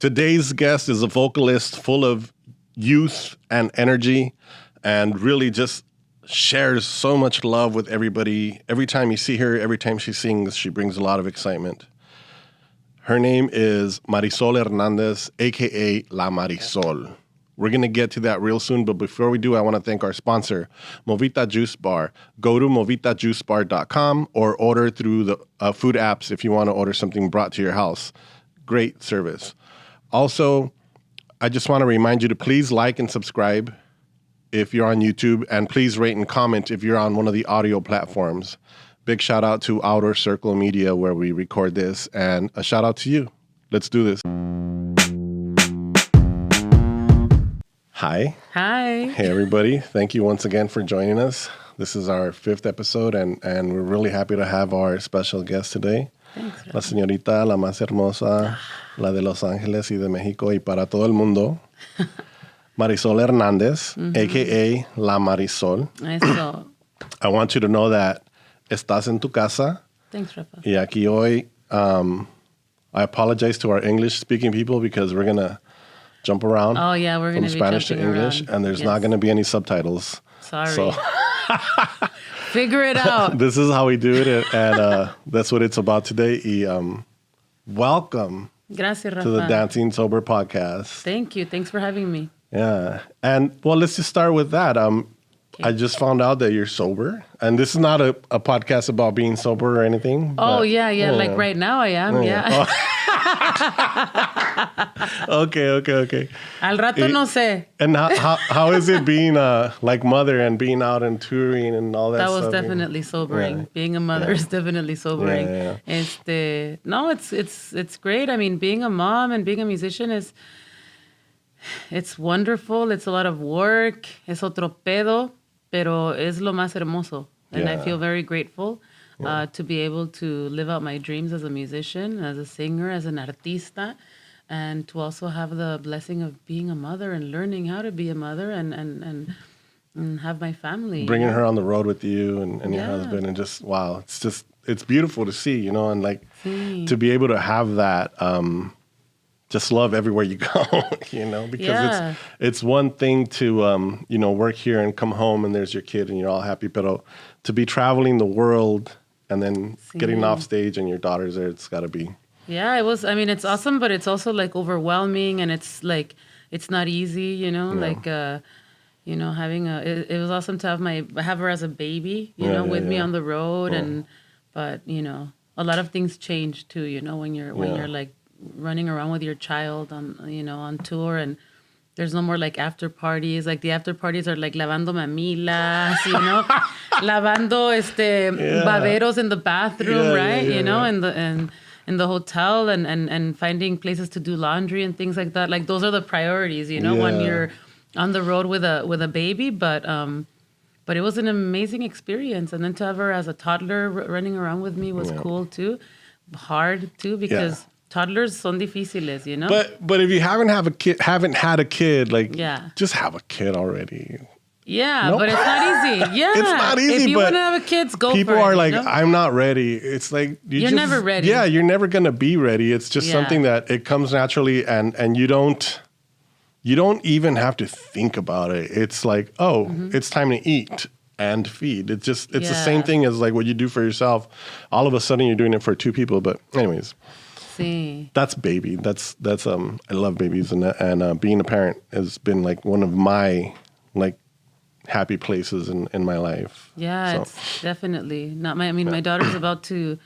Today's guest is a vocalist full of youth and energy and really just shares so much love with everybody. Every time you see her, every time she sings, she brings a lot of excitement. Her name is Marisoul Hernandez, a.k.a. La Marisoul. We're going to get to that real soon, but before we do, I want to thank our sponsor, Movita Juice Bar. Go to movitajuicebar.com or order through the food apps if you want to order something brought to your house. Great service. Also, I just want to remind you to please like and subscribe if you're on YouTube, and please rate and comment if you're on one of the audio platforms. Big shout out to Outer Circle Media where we record this, and a shout out to you. Let's do this. Hi. Hi. Hey, everybody. Thank you once again for joining us. This is our 5th episode, and we're really happy to have our special guest today. Thanks. La señorita, la más hermosa, la de Los Ángeles y de México y para todo el mundo, Marisoul Hernandez, a.k.a. La Marisoul. Eso. I want you to know that estás en tu casa. Thanks, Rafa. Y aquí hoy, I apologize to our English-speaking people because we're going to jump around. Oh, yeah, we're going to be Spanish to English, around. and there's not going to be any subtitles. Sorry. So figure it out. This is how we do it, and that's what it's about today. Y, welcome Gracias, Rafa. to the Dancing Sober podcast. Thank you. Thanks for having me. Yeah. And, well, let's just start with that. I just found out that you're sober, and this is not a podcast about being sober or anything. Oh, but, yeah. Like right now I am, yeah. Okay. Al rato no sé. And how is it being like mother and being out and touring and all that That stuff? was definitely sobering. Yeah. Being a mother is definitely sobering. Yeah. No, it's great. I mean, being a mom and being a musician it's wonderful. It's a lot of work. Es otro pedo, pero es lo más hermoso. And I feel very grateful to be able to live out my dreams as a musician, as a singer, as an artista, and to also have the blessing of being a mother and learning how to be a mother and have my family. Bringing her on the road with you and your husband, and just, wow, it's beautiful to see, and like to be able to have that, just love everywhere you go, because it's one thing to, work here and come home and there's your kid and you're all happy, but to be traveling the world and then getting off stage and your daughter's there, it's got to be. Yeah, it's awesome, but it's also like overwhelming, and it's like, it's not easy, like, having it was awesome to have her as a baby, with me on the road. But a lot of things change too, when you're like running around with your child on tour, and there's no more like after parties. Like the after parties are like lavando mamilas, lavando baberos in the bathroom, right? In the hotel, and finding places to do laundry and things like that. Like those are the priorities, when you're on the road with a baby. But it was an amazing experience, and then to have her as a toddler running around with me was cool too. Hard too, because toddlers son difíciles, But if you haven't had a kid, like just have a kid already. Yeah, nope. But it's not easy. Yeah, it's not easy. If you but want to have a kid, go for it. People are like, I'm not ready. It's like you're never ready. Yeah, you're never gonna be ready. It's just something that it comes naturally, and you don't even have to think about it. It's like, it's time to eat and feed. It's the same thing as like what you do for yourself. All of a sudden, you're doing it for 2 people. But anyways. Sí. That's baby. That's I love babies, and being a parent has been like one of my like happy places in my life. Yeah, it's definitely not my daughter's about to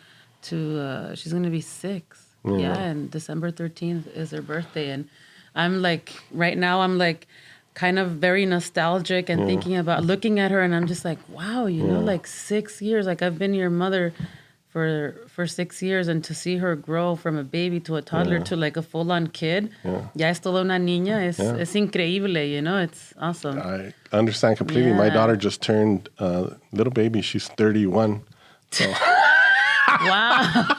she's going to be 6. Yeah, and December 13th is her birthday, and I'm like right now I'm like kind of very nostalgic and thinking about looking at her, and I'm just like, wow, like 6 years, like I've been your mother for 6 years, and to see her grow from a baby to a toddler to like a full-on kid, ya es toda una niña, es increíble, it's awesome. I understand completely. My daughter just turned little baby. She's 31. So. Wow.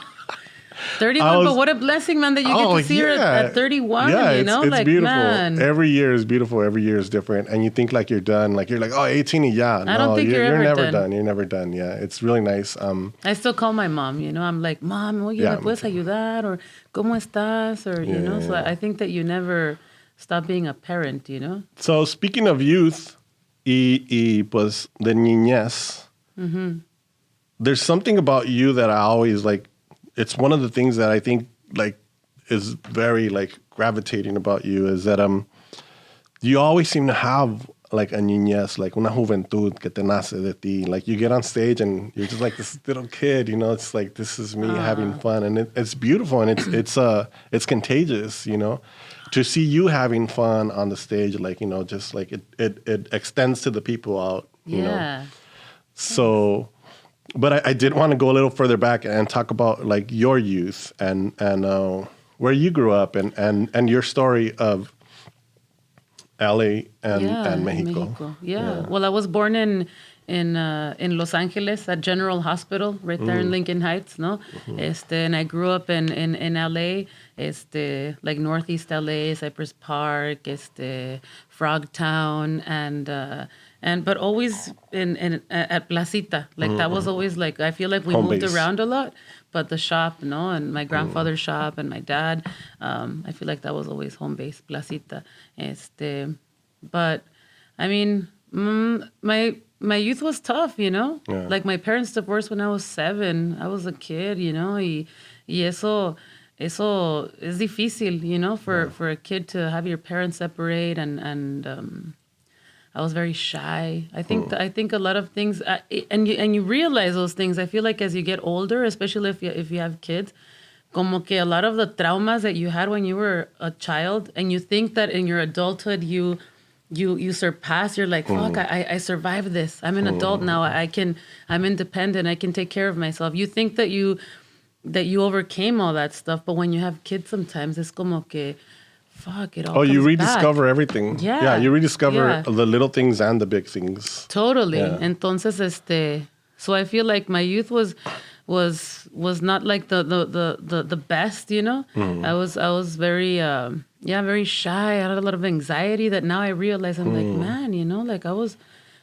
31, but what a blessing, man, that you get to see her at 31. Yeah, you know, it's like beautiful. Man. Every year is beautiful. Every year is different, and you think like you're done. Like you're like, oh, 18, yeah. I don't think you're never done. You're never done. Yeah, it's really nice. I still call my mom. You know, I'm like, Mom, oye, ¿me puedes ayudar? Or ¿cómo estás? Or you know, so I think that you never stop being a parent. You know. So speaking of youth, y pues de niñez. Mm-hmm. There's something about you that I always like. It's one of the things that I think like is very like gravitating about you is that you always seem to have like a niñez, like una juventud que te nace de ti. Like you get on stage and you're just like this little kid, you know. It's like this is me having fun, and it's beautiful, and it's contagious, you know. To see you having fun on the stage, like, you know, just like it extends to the people out, you know. So. But I did want to go a little further back and talk about like your youth and where you grew up and your story of LA and Mexico. Yeah. Well, I was born in Los Angeles at General Hospital right there in Lincoln Heights, no? And I grew up in LA, like Northeast LA, Cypress Park, Frogtown, but always at Placita. Like that was always like, I feel like we moved around a lot, but the shop, no, and my grandfather's shop and my dad, I feel like that was always home base, Placita. But I mean, my youth was tough, you know. Like my parents divorced when I was 7. I was a kid, you know, y eso es difícil, you know, for a kid to have your parents separate, and I was very shy. I think a lot of things, and you realize those things. I feel like as you get older, especially if you have kids, como que a lot of the traumas that you had when you were a child, and you think that in your adulthood you surpass. You're like, fuck, I survived this. I'm an adult now. I'm independent. I can take care of myself. You think that you overcame all that stuff, but when you have kids, sometimes it's como que. Fuck, it all comes you rediscover back. everything. Yeah, you rediscover the little things and the big things. Totally. Entonces, so I feel like my youth was not like the best, you know. I was very very shy. I had a lot of anxiety that now I realize I'm like, man, you know, like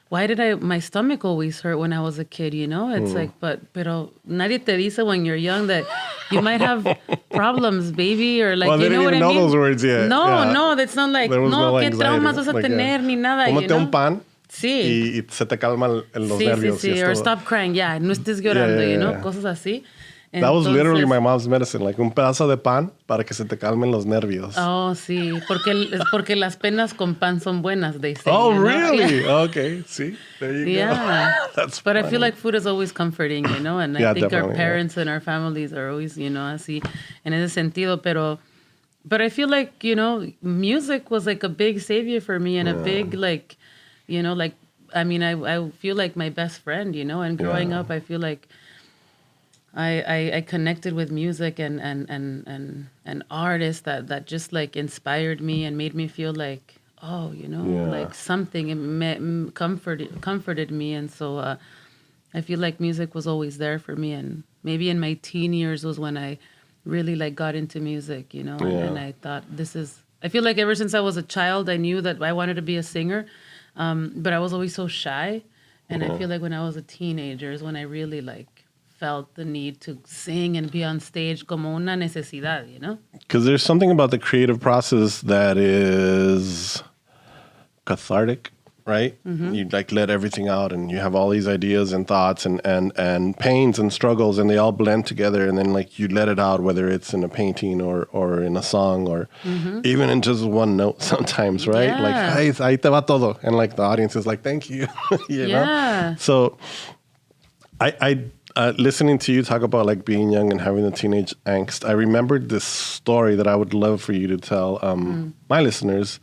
why did my stomach always hurt when I was a kid, you know? It's like, pero nadie te dice when you're young that you might have problems, baby, or like, you know what I mean? They didn't even know those words yet. No, that's not like, no, qué traumas vas a tener, ni nada, you know? Un pan. Sí. Y se te calman los nervios. Sí, or stop crying, no estés llorando, you know? Cosas así. That was literally my mom's medicine, like un pedazo de pan para que se te calmen los nervios. Oh, sí, porque las penas con pan son buenas, they say. Oh, you know? really? Okay, see, there you go. That's but funny. I feel like food is always comforting, you know, and I think our parents and our families are always, you know, así, en ese sentido, but I feel like, you know, music was like a big savior for me and a big, like, you know, like, I mean, I feel like my best friend, you know, and growing up, I feel like I connected with music and artists that just like inspired me and made me feel like, oh, you know, like something comforted me. And so I feel like music was always there for me. And maybe in my teen years was when I really like got into music, you know, and I thought I feel like ever since I was a child, I knew that I wanted to be a singer, but I was always so shy. And I feel like when I was a teenager is when I really like felt the need to sing and be on stage como una necesidad, you know? Because there's something about the creative process that is cathartic, right? You like let everything out and you have all these ideas and thoughts and pains and struggles and they all blend together and then like you let it out, whether it's in a painting or in a song or even in just one note sometimes, right? Like, hey, ahí te va todo. And like the audience is like, thank you. you know? So I listening to you talk about like being young and having the teenage angst, I remembered this story that I would love for you to tell my listeners,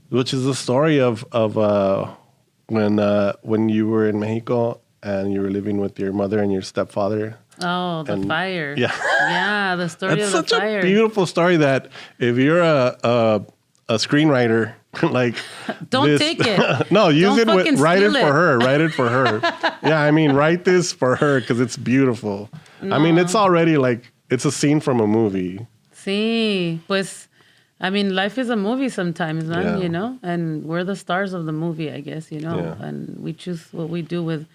which is the story of when you were in Mexico and you were living with your mother and your stepfather. Oh, the fire. Yeah, the story of the fire. It's such a beautiful story that if you're a screenwriter, like don't take it. No, use it. Write it for her. Write it for her. Yeah, I mean, write this for her because it's beautiful. No. I mean, it's already like it's a scene from a movie. Sí, pues, I mean, life is a movie sometimes, man, Yeah. you know? And we're the stars of the movie, I guess, you know? Yeah. And we choose what we do with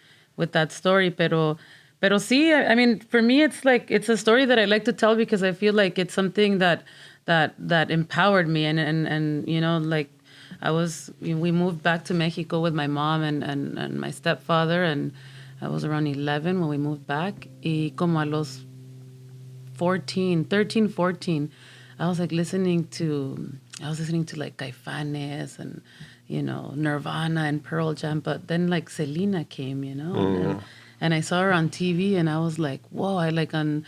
that story. Pero sí, I mean, for me, it's like, it's a story that I like to tell because I feel like it's something that empowered me. And you know, like, we moved back to Mexico with my mom and my stepfather, and I was around 11 when we moved back. Y como a los 13, 14, I was listening to like Caifanes and, you know, Nirvana and Pearl Jam, but then like Selena came, you know, and I saw her on TV and I was like, whoa, I like on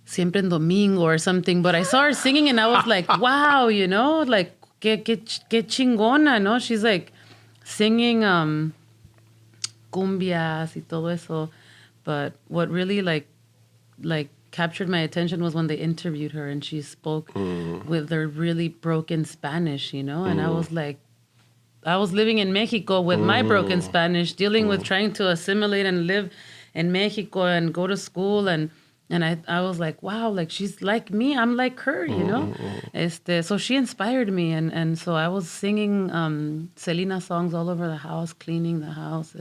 Siempre en Domingo or something, but I saw her singing and I was like, wow, you know, like, que chingona, no? She's like singing cumbias y todo eso, but what really like captured my attention was when they interviewed her and she spoke with her really broken Spanish, you know, and I was like, I was living in Mexico with my broken Spanish, dealing with trying to assimilate and live in Mexico and go to school, and I was like, wow, like she's like me, I'm like her, you know. So she inspired me, and so I was singing Selena songs all over the house, cleaning the house,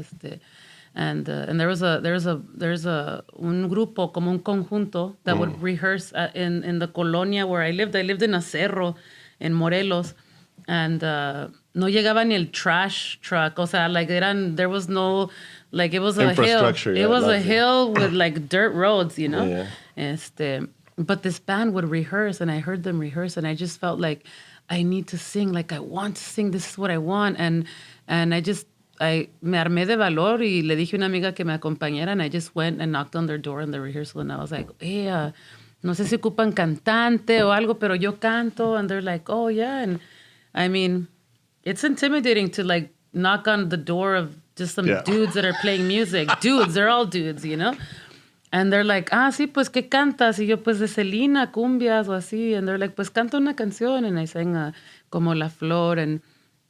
and there's a un grupo como un conjunto that would rehearse in the colonia where I lived. I lived in a cerro in Morelos, and no llegaba ni el trash truck. O sea, like there was no, like it was a hill. It was a hill with like dirt roads, you know. Yeah. But this band would rehearse, and I heard them rehearse, and I just felt like I need to sing. Like I want to sing. This is what I want, and I me armé de valor y le dije a una amiga que me acompañara, and I just went and knocked on their door in the rehearsal, and I was like, hey, no sé si ocupan cantante o algo, pero yo canto, and they're like, oh yeah, and I mean, it's intimidating to like knock on the door of just some dudes that are playing music. Dudes, they're all dudes, you know? And they're like, sí, pues, ¿qué cantas? Y yo, pues, de Selena, cumbias o así. And they're like, pues, canta una canción. And I sang como La Flor, and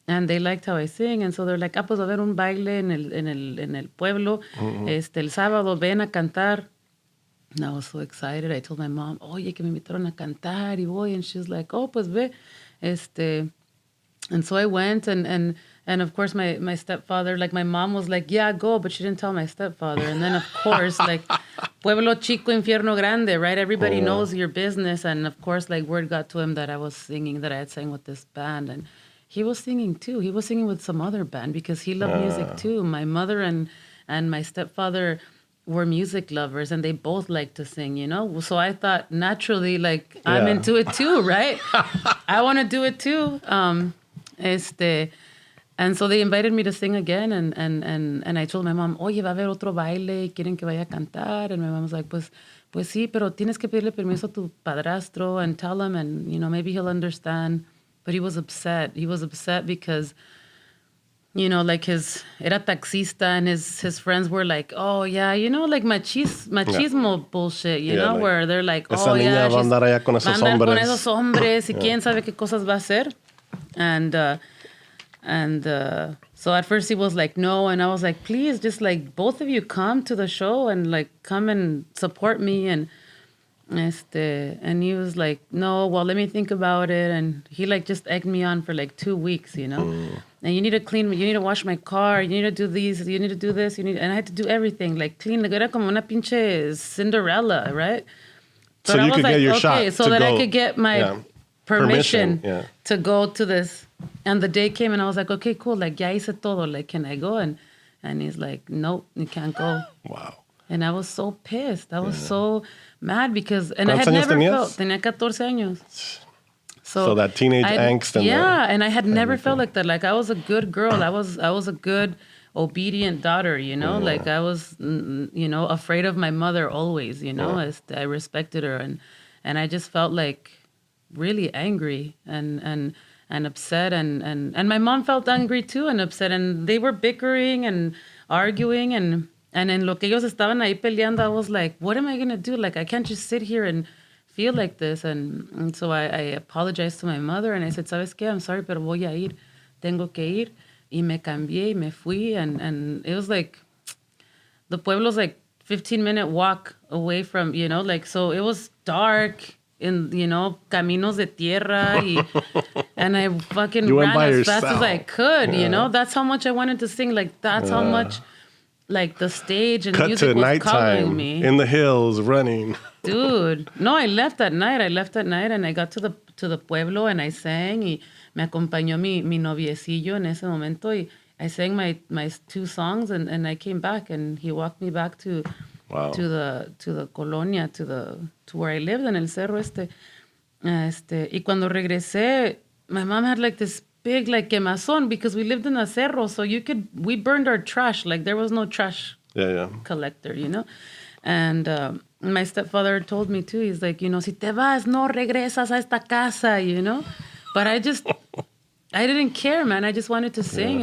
they liked how I sing. And so they're like, pues, a ver un baile en el pueblo. El sábado, ven a cantar. And I was so excited. I told my mom, oye, que me invitaron a cantar y voy. And she's like, oh, pues, ve. And so I went, and of course my stepfather, like my mom was like, yeah, go, but she didn't tell my stepfather. And then of course, like, pueblo chico, infierno grande, right? Everybody knows your business. And of course, like, word got to him that I was singing, that I had sang with this band. And he was singing too. He was singing with some other band because he loved music too. My mother and my stepfather were music lovers, and they both like to sing, you know? So I thought naturally, like, I'm into it too, right? I want to do it too. And so they invited me to sing again, and I told my mom, oye, va a haber otro baile, quieren que vaya a cantar. And my mom was like, pues sí, pero tienes que pedirle permiso a tu padrastro and tell him, and, you know, maybe he'll understand. But he was upset. He was upset because, you know, like era taxista, and his friends were like, oh, yeah, you know, like machismo bullshit, you know, like, where they're like, oh, yeah, va a andar allá con esos hombres. Con esos hombres, y quién sabe qué cosas va a hacer. And so at first he was like, no, and I was like, please, just like both of you come to the show and like come and support me, and he was like, no, well, let me think about it. And he like just egged me on for like 2 weeks, you know. And you need to wash my car, you need to do these, you need to do this, and I had to do everything, like clean. Like, era como una pinche Cinderella, right? But so you could get your shot so that I could get my permission to go to this. And the day came, and I was like, okay, cool. Like, ya hice todo. Like, can I go? And he's like, nope, you can't go. Wow. And I was so pissed. I was so mad because, and I had never felt. Tenía 14 años. So that teenage angst. And I had never felt like that. Like, I was a good girl. I was a good, obedient daughter, you know? Like, I was, you know, afraid of my mother always, you know? I respected her. And I just felt like really angry and upset, and my mom felt angry too and upset, and they were bickering and arguing, and en lo que ellos estaban ahí peleando, I was like, what am I gonna do? Like, I can't just sit here and feel like this. And so I apologized to my mother, and I said, ¿sabes qué? I'm sorry, pero voy a ir. Tengo que ir. Y me cambié y me fui, and it was like, the pueblo's like 15-minute walk away from, you know, like, so it was dark in, caminos de tierra. And I fucking You went ran by as fast as yourself. I could, That's how much I wanted to sing. Like, that's how much, like, the stage and Cut music to was calling nighttime me. in the hills running. Dude, no, I left at night. And I got to the pueblo and I sang. Y me acompañó mi noviecillo en ese momento. Y I sang my 2 songs and I came back and he walked me back to the colonia, to where I lived in el cerro y cuando regresé, my mom had like this big like quemazón because we lived in a cerro, so we burned our trash. Like there was no trash collector, And my stepfather told me too, he's like, si te vas, no regresas a esta casa, But I didn't care, man. I just wanted to sing.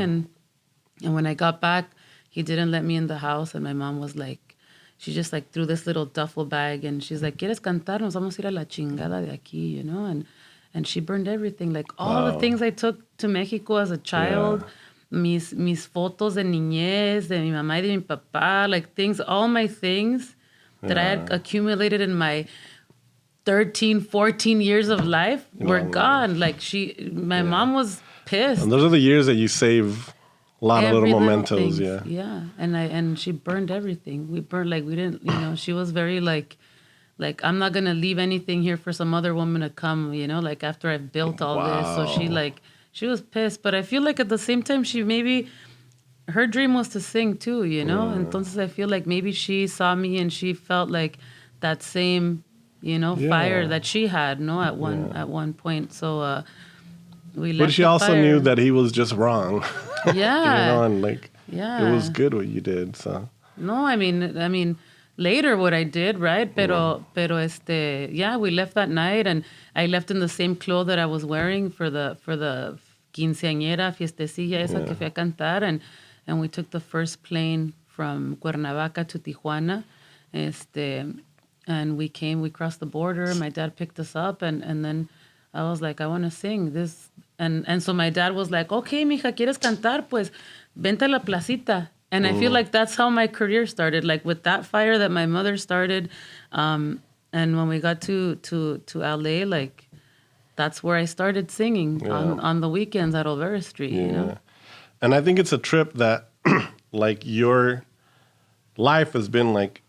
And when I got back, he didn't let me in the house. And my mom was like, she just like threw this little duffel bag and she's like, ¿Quieres cantar? Nos vamos a ir a la chingada de aquí, And she burned everything. Like all the things I took to Mexico as a child, mis fotos de niñez, de mi mamá y de mi papá, like things, all my things that I had accumulated in my 13, 14 years of life were gone. Like my mom was pissed. And those are the years that you save a lot of little mementos. Things. Yeah. And she burned everything. We burned, like, we didn't, she was very like, I'm not going to leave anything here for some other woman to come, like after I've built all this. So she was pissed. But I feel like at the same time, her dream was to sing too, Entonces I feel like maybe she saw me and she felt like that same, fire that she had, at one point. So we left. But she also knew that he was just wrong. Yeah. And like, it was good what you did. So no, I mean, later what I did, right? Pero we left that night, and I left in the same clothes that I was wearing for the quinceañera, fiestecilla esa que fui a cantar, and we took the first plane from Cuernavaca to Tijuana, and we crossed the border. My dad picked us up, and then I was like, I want to sing this. And so my dad was like, okay, mija, ¿quieres cantar? Pues vente a la placita. And I feel like that's how my career started, like with that fire that my mother started. And when we got to LA, like that's where I started singing on the weekends at Olvera Street, And I think it's a trip that like your life has been like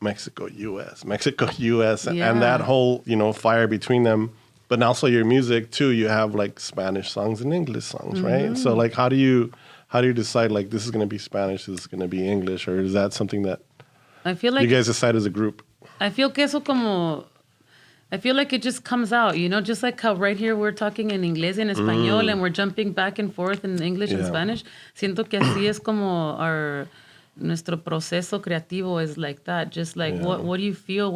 Mexico, US, and that whole, fire between them. But also your music too, you have like Spanish songs and English songs, right? So like how do you decide like this is going to be Spanish, this is going to be English, or is that something that I feel like you guys decide as a group? I feel like it just comes out, just like how right here we're talking in inglés y en español and we're jumping back and forth in English and Spanish. Siento que así es como nuestro proceso creativo is like that. Just like what do you feel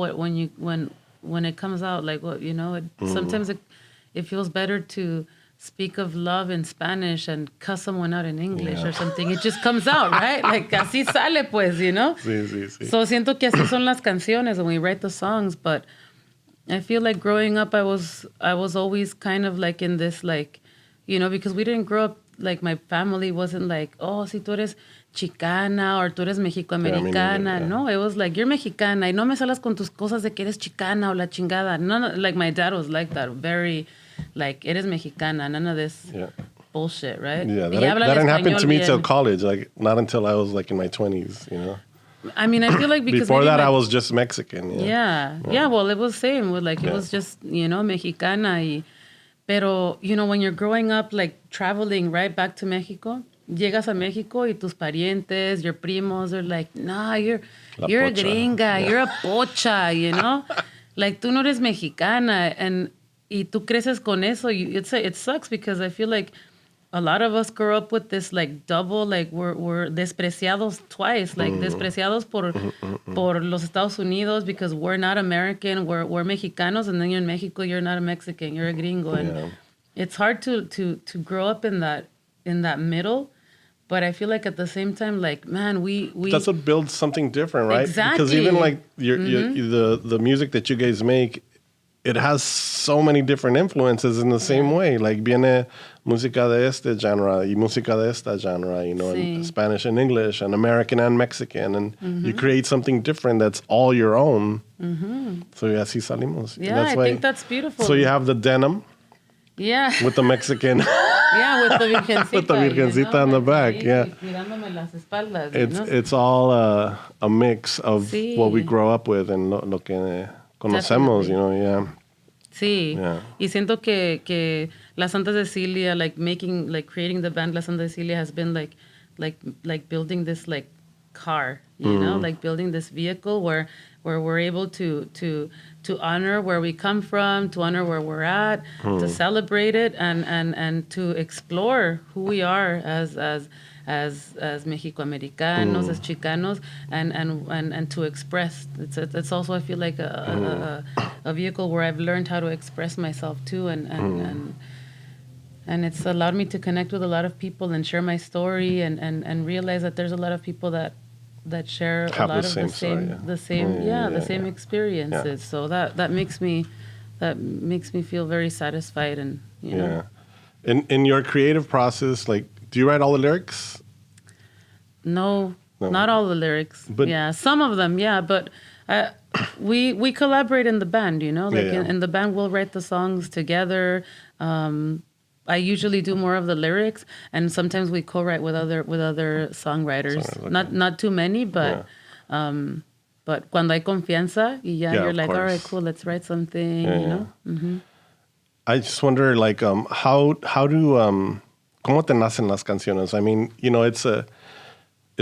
when it comes out, like what sometimes it feels better to speak of love in Spanish and cuss someone out in English or something. It just comes out, right? Like así sale, pues, Sí. So siento que así son las canciones when we write the songs. But I feel like growing up, I was always kind of like in this like, because we didn't grow up like my family wasn't like, oh, si tú eres chicana or tú eres mexicoamericana. No, it was like, you're mexicana y no me salas con tus cosas de que eres chicana o la chingada. No, like my dad was like that, very like, eres mexicana, none of this bullshit, right? Yeah, that didn't happen to me till college, like not until I was like in my 20s, I mean, I feel like because before that I was just Mexican. Yeah, well, it was same with like, it was just, mexicana. Pero, when you're growing up, like traveling right back to Mexico, llegas a Mexico y tus parientes, your primos are like, nah, you're a gringa, you're a pocha, like tú no eres mexicana, y tú creces con eso. It sucks because I feel like a lot of us grow up with this like double, like we're despreciados twice, like despreciados por los Estados Unidos because we're not American, we're Mexicanos, and then you're in Mexico, you're not a Mexican, you're a gringo, and it's hard to grow up in that middle. But I feel like at the same time, like, man, we that's what builds something different, right? Exactly. Because even like the music that you guys make, it has so many different influences in the same way. Like viene música de este genre y música de esta genre, you know, Sí. in Spanish and English and American and Mexican, and you create something different that's all your own. So así salimos. Yeah, That's I why, think that's beautiful. so you have the denim Yeah. with the Mexican. Yeah, with the virgencita. With the virgencita on the back, ahí, yeah. Tirándome las espaldas, It's all a mix of Sí. what we grow up with and lo que conocemos, you know, yeah. Sí. Yeah. Y siento que La Santa Cecilia, creating the band La Santa Cecilia has been like building this like car, you know, like building this vehicle where we're able to honor where we come from, to honor where we're at, to celebrate it and to explore who we are as Mexicoamericanos, as Chicanos, and to express. It's also, I feel like a vehicle where I've learned how to express myself too, and it's allowed me to connect with a lot of people and share my story and realize that there's a lot of people that share Have a lot the of same the story, yeah. the same experiences. Yeah. So that makes me feel very satisfied, and you know. Yeah. In your creative process, like, do you write all the lyrics? No, not all the lyrics. But- yeah, some of them, yeah, but we collaborate in the band, you know, like Yeah. in the band we'll write the songs together. I usually do more of the lyrics, and sometimes we co-write with other songwriters. Okay. Not too many, but cuando hay confianza, Yeah, you're of like, all right, course. cool, let's write something, Yeah, you know. I just wonder, like, how do cómo te nacen las canciones? I mean, you know, it's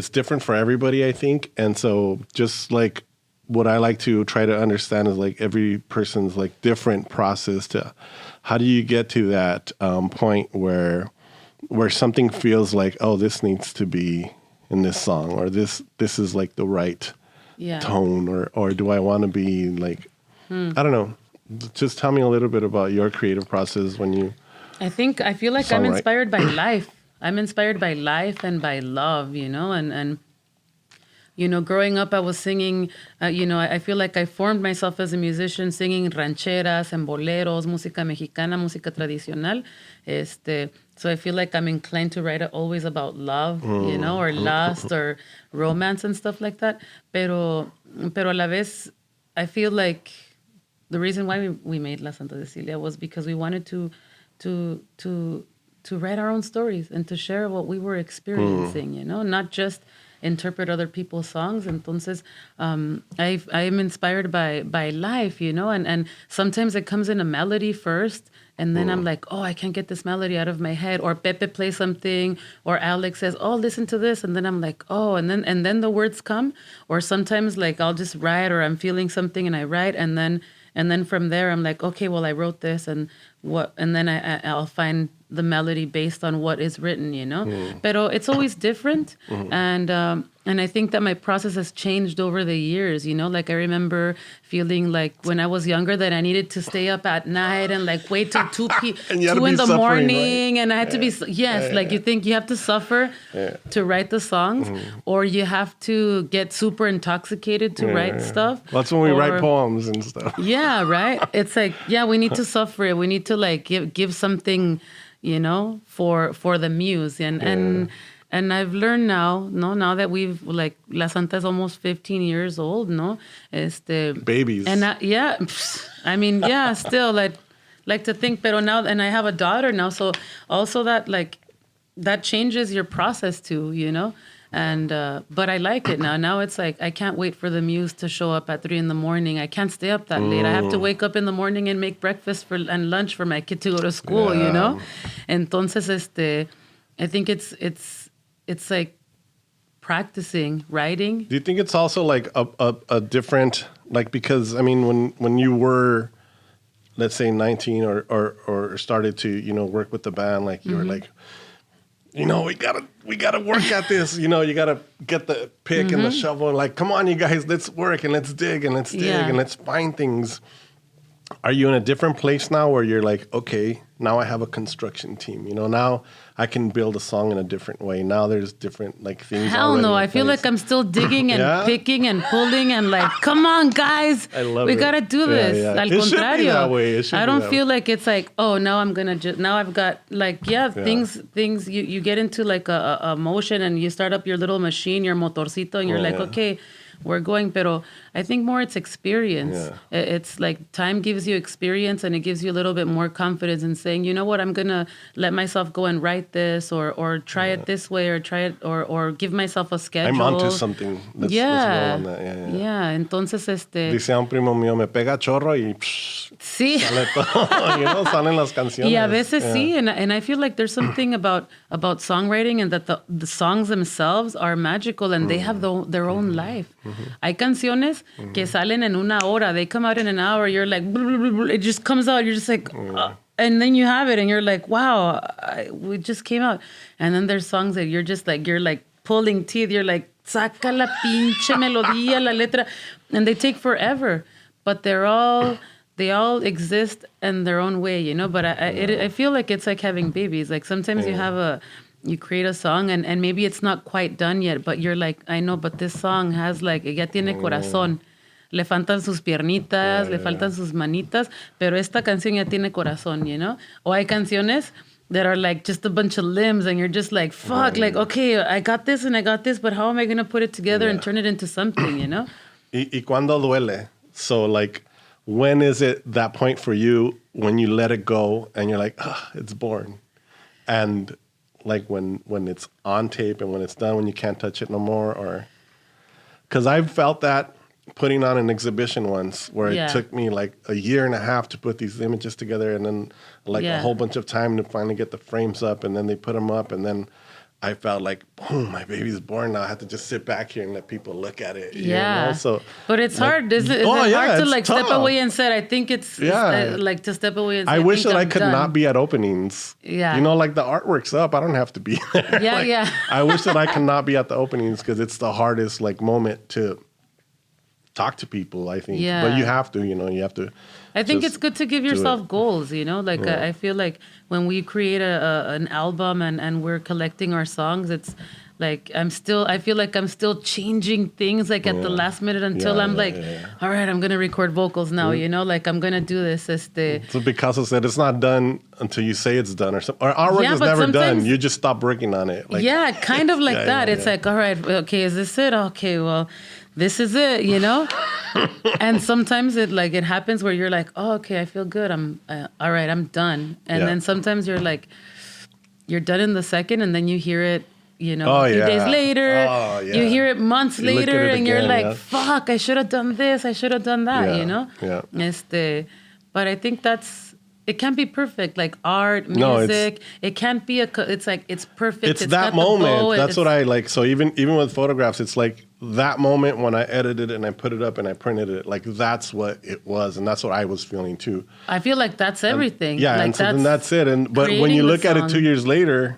different for everybody, I think, and so just like what I like to try to understand is like every person's like different process to how do you get to that point where something feels like, oh, this needs to be in this song, or this is like the right Yeah. tone, or do I want to be like, I don't know. Just tell me a little bit about your creative process when you. I feel like I'm Songwrite. inspired by life. I'm inspired by life and by love, you know, and you know, growing up, I was singing, you know, I feel like I formed myself as a musician singing rancheras and boleros, música mexicana, música tradicional. So I feel like I'm inclined to write always about love, you know, or lust or romance and stuff like that. Pero a la vez, I feel like the reason why we made La Santa Cecilia was because we wanted to write our own stories and to share what we were experiencing, you know, not just interpret other people's songs. Entonces, I'm inspired by life, you know, and sometimes it comes in a melody first, and then I'm like, oh, I can't get this melody out of my head, or Pepe plays something, or Alex says, oh, listen to this, and then I'm like, oh, and then the words come, or sometimes like I'll just write, or I'm feeling something and I write, and then from there I'm like, okay, well, I wrote this, and then I'll find the melody based on what is written, you know. Pero it's always different, and I think that my process has changed over the years, you know. Like I remember feeling like when I was younger that I needed to stay up at night and like wait till 2 And you had to 2 in be the suffering, morning, right? and I had to be like you think you have to suffer to write the songs, or you have to get super intoxicated to write stuff. That's when we write or- poems and stuff. Yeah, right. It's like, yeah, we need to suffer it. We need to like give something, you know, for the muse. And I've learned now that we've like La Santa is almost 15 years old, no? Babies. And I mean, yeah, still like to think, pero now, and I have a daughter now, so also that changes your process too, you know? And but I like it now. Now it's like I can't wait for the muse to show up at 3 a.m. I can't stay up that late. I have to wake up in the morning and make breakfast and lunch for my kid to go to school. You know, entonces I think it's like practicing writing. Do you think it's also like a different, like, because I mean when you were, let's say 19 or started to, you know, work with the band, like you were like, you know, we gotta work at this. You know, you gotta get the pick and the shovel and like, come on, you guys, let's work and let's dig and let's dig and let's find things. are you in a different place now where you're like, okay, now I have a construction team, now I can build a song in a different way. Now there's different like things. Hell no, I feel like I'm still digging and picking and pulling and like, come on guys, we gotta do this. Al contrario, I don't feel like it's like, oh, now I'm gonna now I've got like, things you get into like a motion and you start up your little machine, your motorcito, and you're like, okay, we're going, pero I think more it's experience. Yeah. It's like time gives you experience and it gives you a little bit more confidence in saying, you know what, I'm going to let myself go and write this or try it this way or try it or give myself a schedule. I'm onto something. That's well on that. Yeah. Entonces, Dice a un primo mío, me pega chorro y sí. Sale todo, salen las canciones. Y a veces sí, and I feel like there's something about songwriting and that the songs themselves are magical and they have their own life. Hay canciones que salen en una hora. They come out in an hour. You're like, it just comes out. You're just like, and then you have it and you're like, wow, we just came out. And then there's songs that you're like pulling teeth. You're like, saca la pinche melodía, la letra. And they take forever. But they all exist in their own way, But I feel like it's like having babies. Like sometimes you create a song and maybe it's not quite done yet, but you're like, I know, but this song has like, ya tiene corazón. Le faltan sus piernitas, le faltan sus manitas, pero esta canción ya tiene corazón, O hay canciones that are like just a bunch of limbs and you're just like, fuck, like, okay, I got this, but how am I going to put it together and turn it into something, Y cuando duele? So like, when is it that point for you when you let it go and you're like, it's born? And like when it's on tape and when it's done, when you can't touch it no more, or because I've felt that putting on an exhibition once where it took me like a year and a half to put these images together and then like a whole bunch of time to finally get the frames up and then they put them up and then I felt like, boom, my baby's born now. I have to just sit back here and let people look at it. So, but it's like, hard. Is it hard to like tough. Step away and say, I think it's like to step away and say, I wish that I could not be at openings. Yeah. Like the artwork's up. I don't have to be there. Yeah, I wish that I could not be at the openings because it's the hardest like moment to talk to people, I think. Yeah. But you have to, you have to. I think it's good to give yourself goals, Like I feel like when we create an album and we're collecting our songs, it's like I feel like I'm still changing things like at the last minute until I'm like, all right, I'm going to record vocals now, Like I'm going to do this. So Picasso said it's not done until you say it's done or something. Or artwork is never done. You just stop working on it. Like, kind of like that. It's like, all right, okay, is this it? Okay, well, this is it, And sometimes it happens where you're like, oh, okay, I feel good. I'm all right, I'm done. And then sometimes you're like, you're done in the second, and then you hear it, a few days later. Oh, yeah. You hear it months later, and you're like, fuck, I should have done this. I should have done that, Yeah. But I think it can't be perfect. Like art, music, it can't be it's like, it's perfect. It's that moment. That's what I like. So even with photographs, it's like that moment when I edited it and I put it up and I printed it, like that's what it was. And that's what I was feeling too. I feel like that's everything. And so then that's it. But when you look at it 2 years later,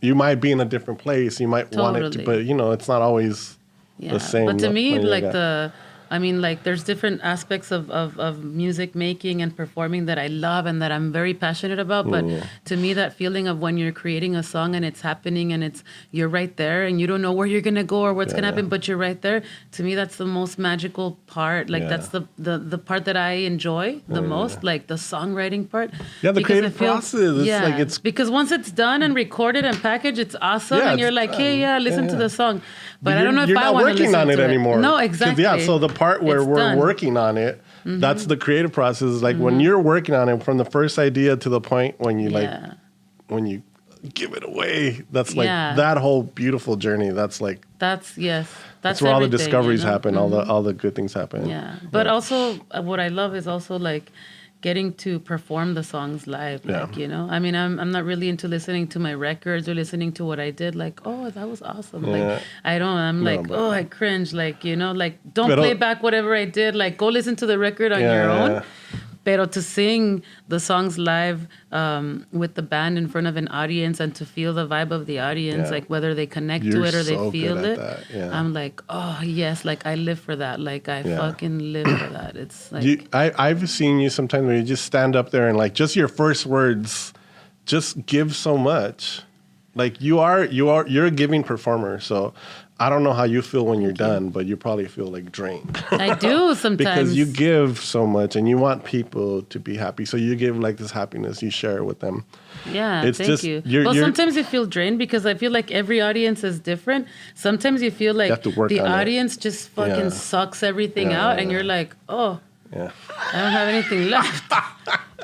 you might be in a different place. You might want it to, but it's not always the same. But to me, like there's different aspects of music making and performing that I love and that I'm very passionate about. But to me, that feeling of when you're creating a song and it's happening and you're right there and you don't know where you're going to go or what's going to happen, but you're right there. To me, that's the most magical part. Like that's the part that I enjoy the most, like the songwriting part. Yeah, the creative process. It's because once it's done and recorded and packaged, it's awesome. And you're like, hey, listen to the song. But I don't know if I want to listen to it. You're not working on it anymore. No, exactly. So the part where we're working on it, that's the creative process. Like when you're working on it from the first idea to the point when you when you give it away, that's like that whole beautiful journey. That's like that's where all the discoveries happen, all the good things happen. Yeah. But also what I love is also like getting to perform the songs live, like, I mean, I'm not really into listening to my records or listening to what I did, like, oh, that was awesome. Like, I'm like, oh, I cringe, like, like, don't play back whatever I did, like, go listen to the record on your own. Pero to sing the songs live with the band in front of an audience and to feel the vibe of the audience, like whether they connect to it or they feel it, I'm like, oh yes, like I live for that. Like I fucking live for that. It's like I've seen you sometimes where you just stand up there and like just your first words just give so much. Like you're a giving performer, so I don't know how you feel when you're done, but you probably feel like drained. I do sometimes. Because you give so much and you want people to be happy. So you give like this happiness, you share it with them. Yeah, thank you. Well, sometimes you feel drained because I feel like every audience is different. Sometimes you feel like the audience just fucking sucks everything out and you're like, oh, I don't have anything left.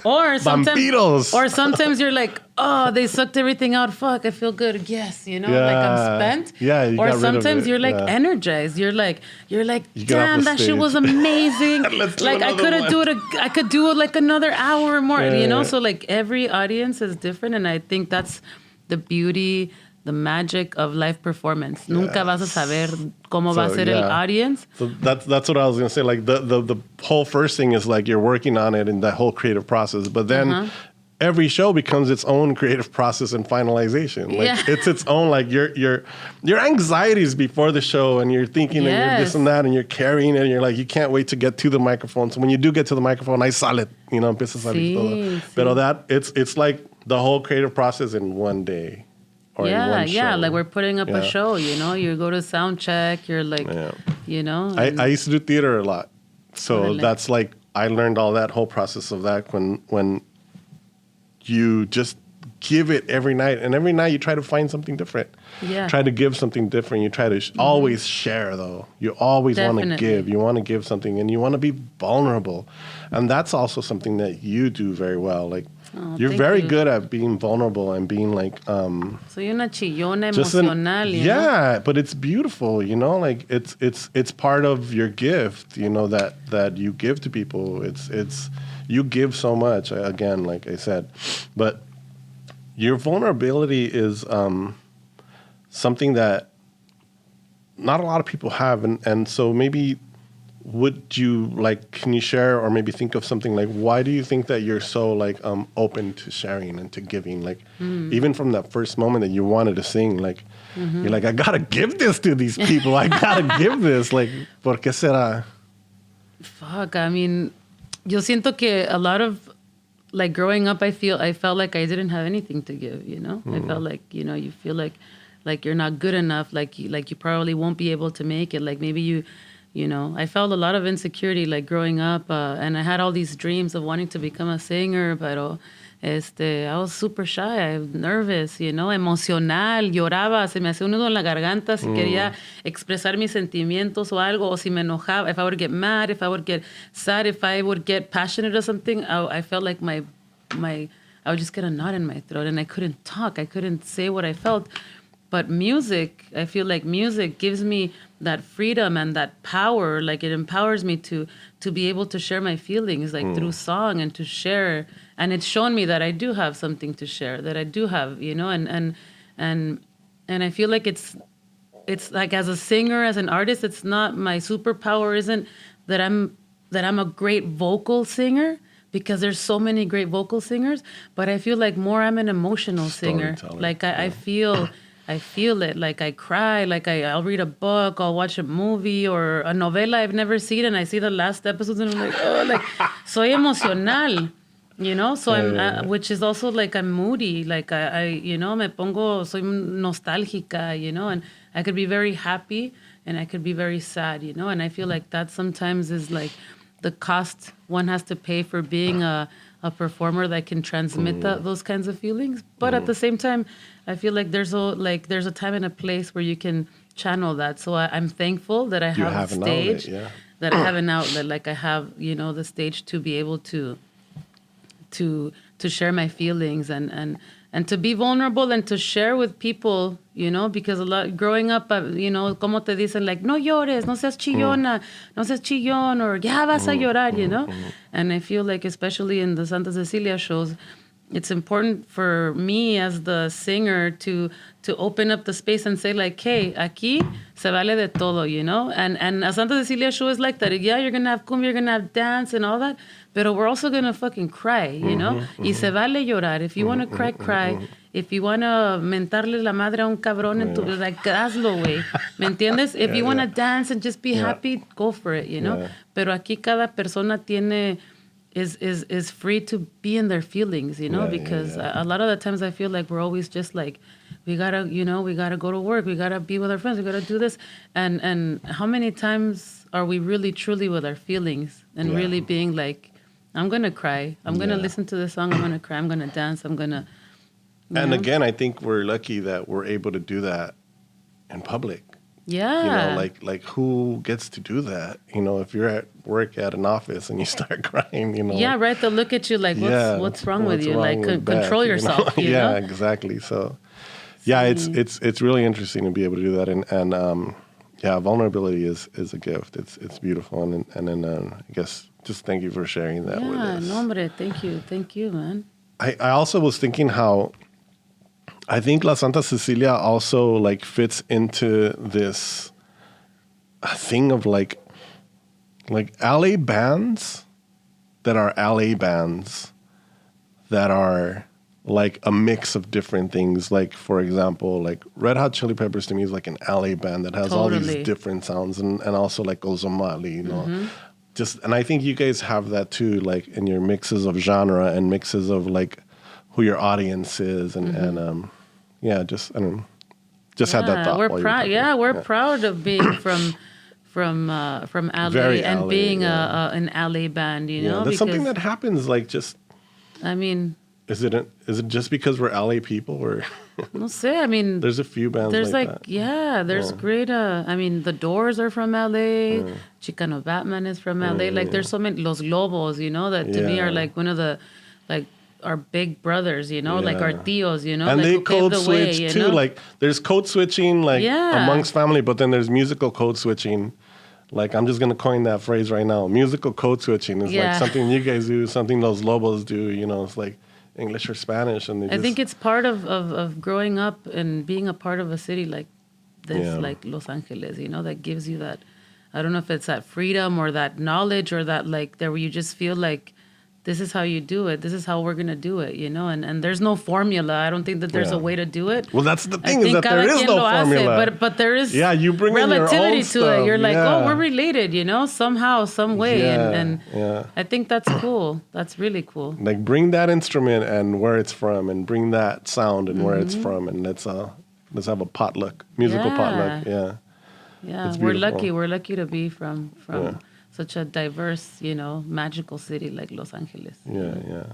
Or sometimes you're like, oh, they sucked everything out. Fuck, I feel good. Yes, like I'm spent. Yeah, or sometimes you're like energized. You're like, damn, that shit was amazing. Like I could do it like another hour more. So like every audience is different, and I think that's the beauty, the magic of live performance. Nunca vas a saber cómo va a ser el audience. So that's what I was gonna say. Like the whole first thing is like you're working on it in that whole creative process, but then every show becomes its own creative process and finalization. Like it's its own like your anxieties before the show, and you're thinking and you're this and that, and you're carrying it, and you're like you can't wait to get to the microphone. So when you do get to the microphone, I sale, empieza a salir todo. Pero that it's like the whole creative process in one day. Like we're putting up a show, you go to sound check, you're like, I used to do theater a lot. So that's like, I learned all that whole process of that when you just give it every night. And every night you try to find something different. Yeah. Try to give something different. You try to always share, though. You always want to give. You want to give something, and you want to be vulnerable. And that's also something that you do very well. Like, you're very good at being vulnerable and being like soy una chillona emocional, yeah, but it's beautiful, like it's part of your gift, that you give to people. It's you give so much, again, like I said, but your vulnerability is something that not a lot of people have, and so maybe would you can you share or maybe think of something like why do you think that you're so open to sharing and to giving, even from that first moment that you wanted to sing, you're like, I gotta give this to these people, I gotta give this, ¿por qué será? Fuck, I mean, yo siento que a lot of growing up I felt like I didn't have anything to give, I felt like, you feel like you're not good enough, like you probably won't be able to make it, like maybe I felt a lot of insecurity growing up, and I had all these dreams of wanting to become a singer, pero I was super shy, I was nervous, emocional, lloraba, se me hacía un nudo en la garganta si quería expresar mis sentimientos o algo, o si me enojaba, if I would get mad, if I would get sad, if I would get passionate or something, I felt like I would just get a knot in my throat and I couldn't talk, I couldn't say what I felt. But music, I feel like music gives me that freedom and that power. Like it empowers me to be able to share my feelings, through song and to share. And it's shown me that I do have something to share, that I do have, and I feel like it's like as a singer, as an artist, it's not my superpower isn't that I'm a great vocal singer, because there's so many great vocal singers, but I feel like more I'm an emotional singer. Like I feel it, like I cry, like I'll read a book, I'll watch a movie or a novela I've never seen, and I see the last episodes and I'm like, oh, soy emocional, so I'm, which is also I'm moody, I me pongo, soy nostálgica, and I could be very happy and I could be very sad, and I feel like that sometimes is the cost one has to pay for being a performer that can transmit those kinds of feelings. But at the same time, I feel like there's a time and a place where you can channel that. So I'm thankful that I have a stage, that I have an outlet, like I have, the stage to be able to share my feelings and to be vulnerable and to share with people, because a lot growing up, como te dicen, no llores, no seas chillona, no seas chillón, or ya vas a llorar, And I feel like, especially in the Santa Cecilia shows, it's important for me as the singer to open up the space and say like, hey, aquí se vale de todo, you know? And a Santa Cecilia show is like that. Yeah, you're going to have cumbia, you're going to have dance and all that, but we're also going to fucking cry, you know? Y se vale llorar. If you want to cry, cry. If you want to mentarle la madre a un cabrón, like, hazlo, güey. ¿Me entiendes? If you want to dance and just be happy, go for it, you know? Pero aquí cada persona tiene... is free to be in their feelings, you know, because a lot of the times I feel like we're always just like, we gotta go to work, we gotta be with our friends, we gotta do this. And how many times are we really truly with our feelings and really being like, I'm gonna cry, I'm gonna listen to this song, I'm gonna cry, I'm gonna dance, I'm gonna... And again, I think we're lucky that we're able to do that in public. Yeah. You know, like who gets to do that? You know, if you're at work at an office and you start crying, you know. Yeah, right. They'll look at you like, what's wrong with you? Like, control yourself, you know? Exactly. So, yeah, it's really interesting to be able to do that. And vulnerability is a gift. It's beautiful. And then I guess just thank you for sharing that with us. Yeah, no, hombre, thank you, man. I also was thinking how I think La Santa Cecilia also like fits into this thing of like LA bands that are LA bands that are like a mix of different things. Like, for example, like Red Hot Chili Peppers to me is like an LA band that has all these different sounds and also like Ozomali, you know. And I think you guys have that too, like in your mixes of genre and mixes of like who your audience is and had that thought. We're proud. We're proud of being from LA Very and LA, being an LA band. You know, that's something that happens. Like, just I mean, is it just because we're LA people, or no sé? I mean, there's a few bands. There's that. There's great. I mean, the Doors are from LA. Chicano Batman is from LA. Like, there's so many. Los Lobos, you know, that to me are like one of the our big brothers, you know, like our tios, you know, and like they code switch too. know? Like, there's code switching, like amongst family, but then there's musical code switching. Like, I'm just gonna coin that phrase right now. Musical code switching is like something you guys do, something those Lobos do. You know, it's like English or Spanish, and I think it's part of growing up and being a part of a city like this, like Los Angeles. You know, that gives you that. I don't know if it's that freedom or that knowledge or that like there where you just feel like. This is how you do it. This is how we're going to do it, you know? And there's no formula. I don't think that there's a way to do it. Well, that's the thing, is that there is no formula. But there is you bring relativity in your own to stuff. it. You're like, we're related, you know, somehow, some way. And I think that's cool. That's really cool. Like, bring that instrument and where it's from, and bring that sound and where it's from, and let's have a potluck, musical potluck. Yeah, we're lucky. We're lucky to be from such a diverse, you know, magical city like Los Angeles. Yeah.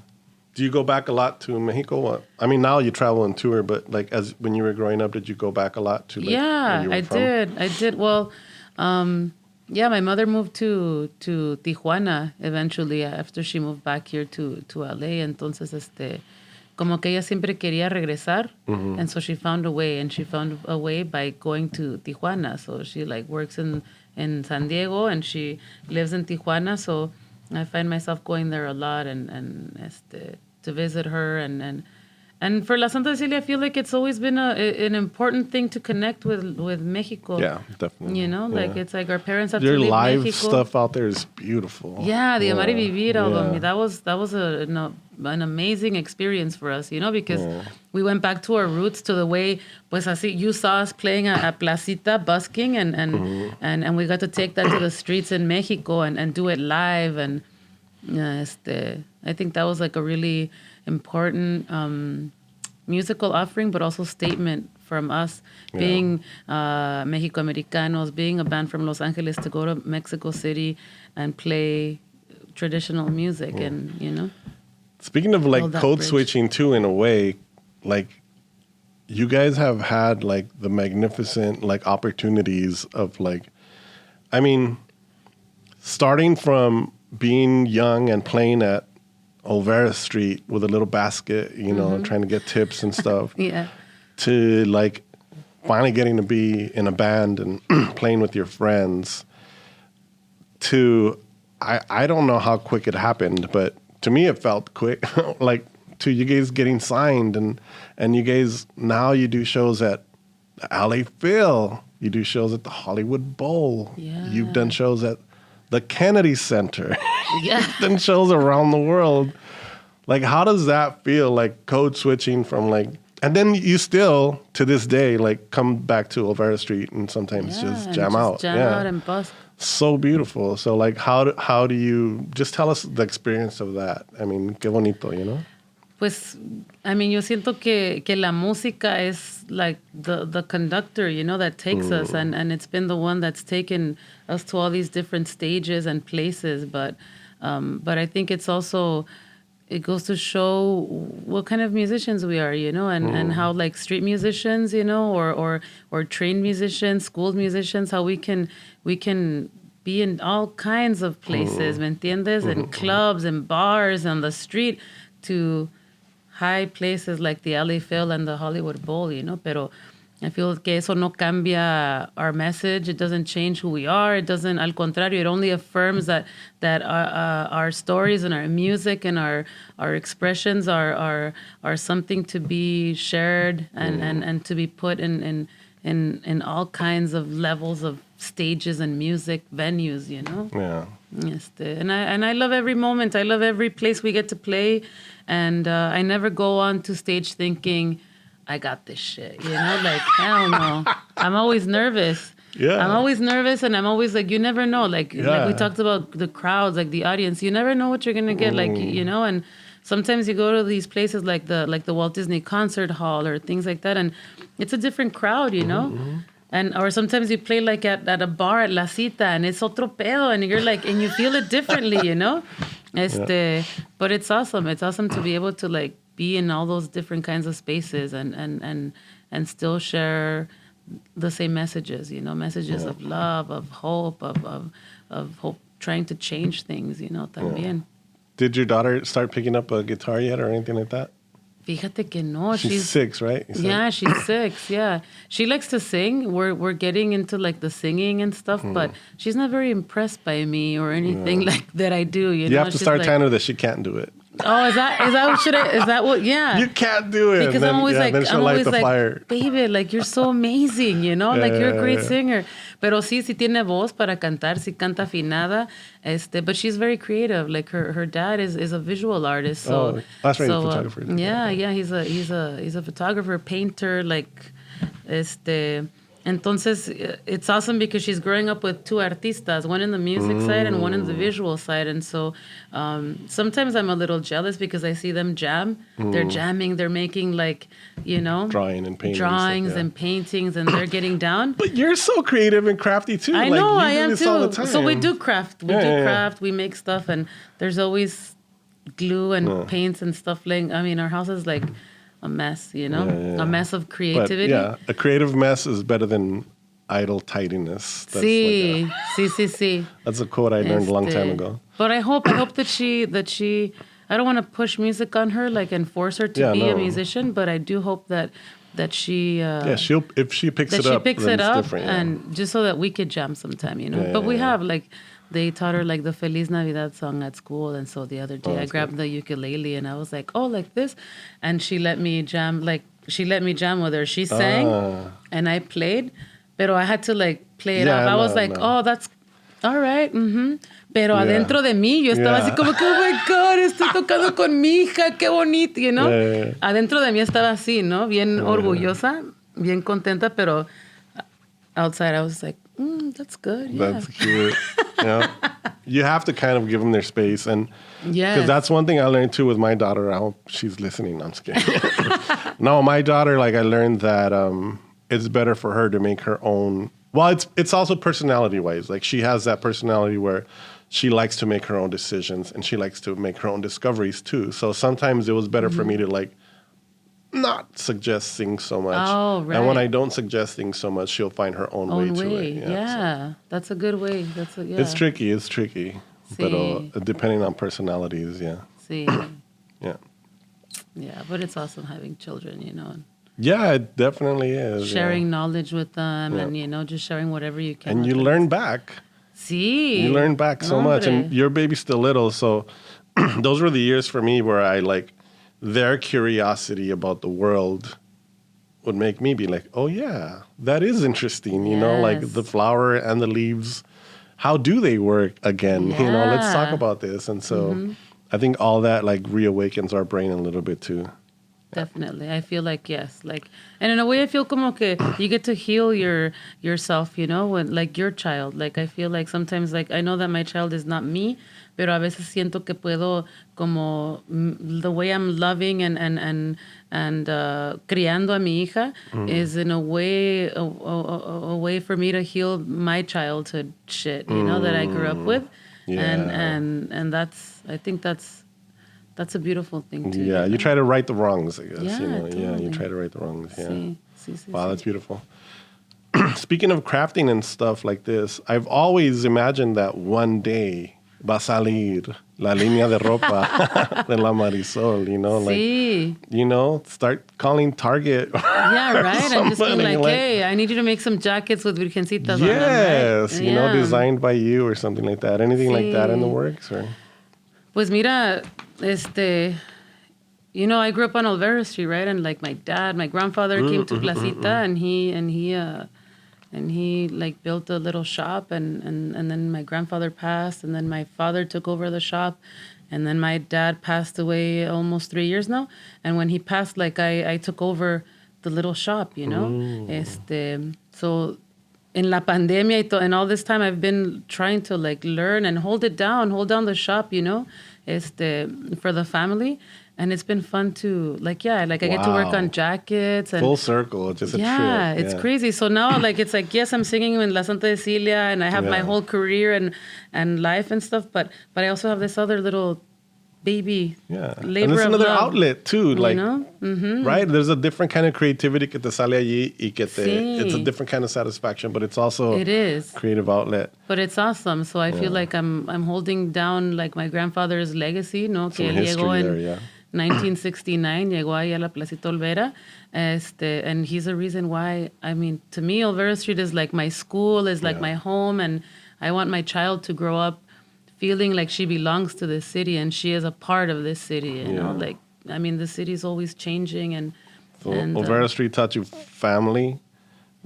Do you go back a lot to Mexico? I mean, now you travel and tour, but like when you were growing up, did you go back a lot to? Like, I did. Well, my mother moved to Tijuana eventually after she moved back here to LA. Entonces, como que ella siempre quería regresar, and so she found a way, and she found a way by going to Tijuana. So she like works in San Diego, and she lives in Tijuana. So I find myself going there a lot and to visit her and for La Santa Cecilia, I feel like it's always been an important thing to connect with Mexico. Yeah, definitely. You know, like it's like our parents have Your to leave live Mexico. Stuff out there is beautiful. Yeah, the Amar y Vivir album. That was an amazing experience for us, you know, because we went back to our roots, to the way, pues así, you saw us playing at Placita, busking, and we got to take that to the streets in Mexico and do it live. And I think that was like a really important musical offering, but also statement from us being Mexico-Americanos, being a band from Los Angeles, to go to Mexico City and play traditional music and, you know. Speaking of like code switching too, in a way, like you guys have had like the magnificent like opportunities of like, I mean, starting from being young and playing at Olvera Street with a little basket, you know, trying to get tips and stuff. To like finally getting to be in a band and playing with your friends. To I don't know how quick it happened, but to me it felt quick. Like to you guys getting signed, and you guys now you do shows at the LA Phil, you do shows at the Hollywood Bowl, you've done shows at the Kennedy Center, you've done shows around the world. Like, how does that feel? Like code switching from like, and then you still to this day like come back to Olvera Street and sometimes just jam out, jam out and bust. So beautiful. So like, how do you just tell us the experience of that? I mean, qué bonito, you know? Pues, I mean, yo siento que la música is like the conductor, you know, that takes us, and it's been the one that's taken us to all these different stages and places. But I think it's also, it goes to show what kind of musicians we are, you know, and how like street musicians, you know, or trained musicians, schooled musicians, how we can be in all kinds of places, ¿me entiendes? In clubs and bars on the street to high places like the LA Phil and the Hollywood Bowl, you know, pero I feel que eso no cambia our message. It doesn't change who we are. It doesn't, al contrario, it only affirms that our stories and our music and our expressions are something to be shared and to be put in all kinds of levels of stages and music venues, you know? Yeah. And I love every moment. I love every place we get to play. And I never go on to stage thinking, I got this shit, you know? Like, hell no. I'm always nervous. Yeah. I'm always nervous, and I'm always like, you never know. Like we talked about the crowds, like the audience. You never know what you're going to get, like, you know? And sometimes you go to these places like the Walt Disney Concert Hall or things like that, and it's a different crowd, you know? And or sometimes you play like at a bar at La Cita, and it's otro pedo, and you're like, and you feel it differently, you know? But it's awesome. It's awesome to be able to like be in all those different kinds of spaces and still share the same messages, you know, messages of love, of hope, of hope, trying to change things, you know, también. Did your daughter start picking up a guitar yet or anything like that? Fíjate que no. She's 6, right? Yeah, she's 6. Yeah, she likes to sing. We're getting into like the singing and stuff, but she's not very impressed by me or anything like that I do. You know, have to start like, telling her that she can't do it. Oh, is that what? Yeah, you can't do it. Because I'm always like, fire. Baby, like you're so amazing, you know, like you're a great singer. Pero sí tiene voz para cantar, sí canta afinada. But she's very creative. Like her dad is a visual artist, so that's right, photographer. He's a photographer, painter, like Entonces, it's awesome because she's growing up with 2 artistas, one in the music side and one in the visual side. And so sometimes I'm a little jealous because I see them jam. They're jamming. They're making like, you know, drawings and paintings, and they're getting down. But you're so creative and crafty too. I know, I am too. All the time. So we do craft. We make stuff, and there's always glue and paints and stuff. Our house is like a mess, you know, a mess of creativity. But a creative mess is better than idle tidiness. That's sí. That's a quote I learned a long time ago. But I hope that she. I don't want to push music on her, like, and force her to be a musician. But I do hope that she. If she picks it up, it's different, and just so that we could jam sometime, you know. But we have like. They taught her like the Feliz Navidad song at school, and so the other day I grabbed the ukulele and I was like, "Oh, like this," and she let me jam. Like she let me jam with her. She sang, and I played, pero I had to like play it off. I was like, "Oh, that's all right." Pero adentro de mí, yo estaba así como que, "Oh my God, estoy tocando con mi hija, qué bonito," you know. Adentro de mí estaba así, ¿no? Bien orgullosa, bien contenta, pero outside I was like, that's good. Yeah. That's cute. You have to kind of give them their space, and because that's one thing I learned too with my daughter. I hope she's listening. I'm just kidding. No, my daughter, like I learned that it's better for her to make her own. Well, it's also personality wise. Like she has that personality where she likes to make her own decisions and she likes to make her own discoveries too. So sometimes it was better for me to like not suggest things so much. Oh, right. And when I don't suggest things so much, she'll find her own way to it. Yeah, that's a good way. It's tricky. Sí. But depending on personalities, Sí. Yeah, but it's awesome having children, you know. Yeah, it definitely is. Sharing knowledge with them and, you know, just sharing whatever you can. And you learn back. Sí. You learn back so much. And your baby's still little, so those were the years for me where I like their curiosity about the world would make me be like, oh yeah, that is interesting. You know, like the flower and the leaves, how do they work again? You know, let's talk about this. And so I think all that like reawakens our brain a little bit too. Definitely. I feel like, yes. Like, and in a way, I feel como que you get to heal yourself, you know, when, like your child. Like, I feel like sometimes, like, I know that my child is not me, pero a veces siento que puedo, como, the way I'm loving and criando a mi hija is in a way, a way for me to heal my childhood shit, you know, that I grew up with. Yeah. And that's, I think that's a beautiful thing too. Yeah, you try to right the wrongs, I guess. Yeah, you know, totally. you try to right the wrongs. Yeah. Sí, Wow, that's beautiful. Speaking of crafting and stuff like this, I've always imagined that one day va a salir la línea de ropa de la Marisoul, you know, like, you know, start calling Target. Yeah, right. And just being like, hey, I need you to make some jackets with virgencitas on them, right? Yes, you know, designed by you or something like that. Anything like that in the works? Or? Pues mira, you know, I grew up on Olvera Street, right? And like my grandfather came to Placita and he like built a little shop and then my grandfather passed and then my father took over the shop and then my dad passed away almost 3 years now. And when he passed, like I took over the little shop, you know? So in la pandemia and all this time I've been trying to like learn and hold down the shop, you know, for the family. And it's been fun to I get to work on jackets and full circle, just a trip. Yeah, it's crazy. So now like it's like, yes, I'm singing in La Santa Cecilia and I have my whole career and life and stuff, but I also have this other little baby labor and it's another outlet too, like, you know? Right? There's a different kind of creativity que te sale allí y que it's a different kind of satisfaction, but it's also a creative outlet. But it's awesome. So I feel like I'm holding down like my grandfather's legacy, no? Que él llegó en 1969, llegó ahí a la Placita Olvera, and he's a reason why, I mean, to me, Olvera Street is like my school, is like my home, and I want my child to grow up feeling like she belongs to this city and she is a part of this city, you know, like, I mean, the city is always changing and Olvera Street taught you family,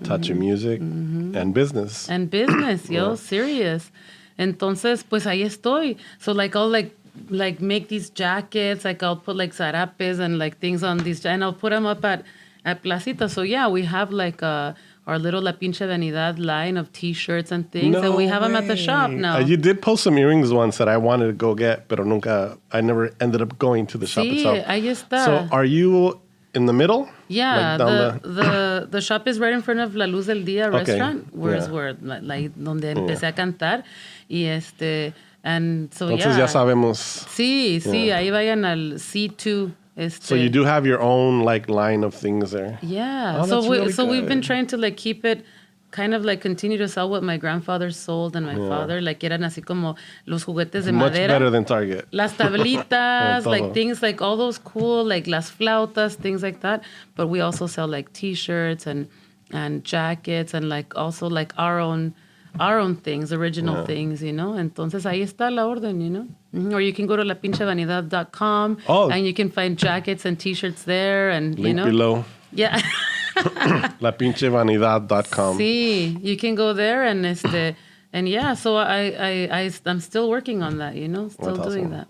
taught you music, and business. And business, serious. Entonces, pues ahí estoy. So like I'll like make these jackets, like I'll put like zarapes and like things on these, and I'll put them up at Placita. So yeah, we have like our little La Pinche Vanidad line of T-shirts and things, and we have them at the shop now. You did post some earrings once that I wanted to go get, pero I never ended up going to the shop itself. Ahí está. So are you in the middle? Yeah, like the shop is right in front of La Luz del Día restaurant, where like donde empecé a cantar, y and so Entonces ya sabemos. Sí, ahí vayan al C2. So you do have your own like line of things there. Yeah. Oh, so we've been trying to like keep it kind of like continue to sell what my grandfather sold and my father, like eran así como los juguetes de Much madera. Better than Target. Las tablitas, like things like all those cool, like las flautas, things like that. But we also sell like T-shirts and jackets and like also like our own things, original things, you know. Entonces ahí está la orden, you know. Or you can go to lapinchevanidad.com and you can find jackets and T-shirts there, and link you know. below. Yeah. lapinchevanidad.com. Sí, you can go there and and yeah, so I'm still working on that, you know, still doing that.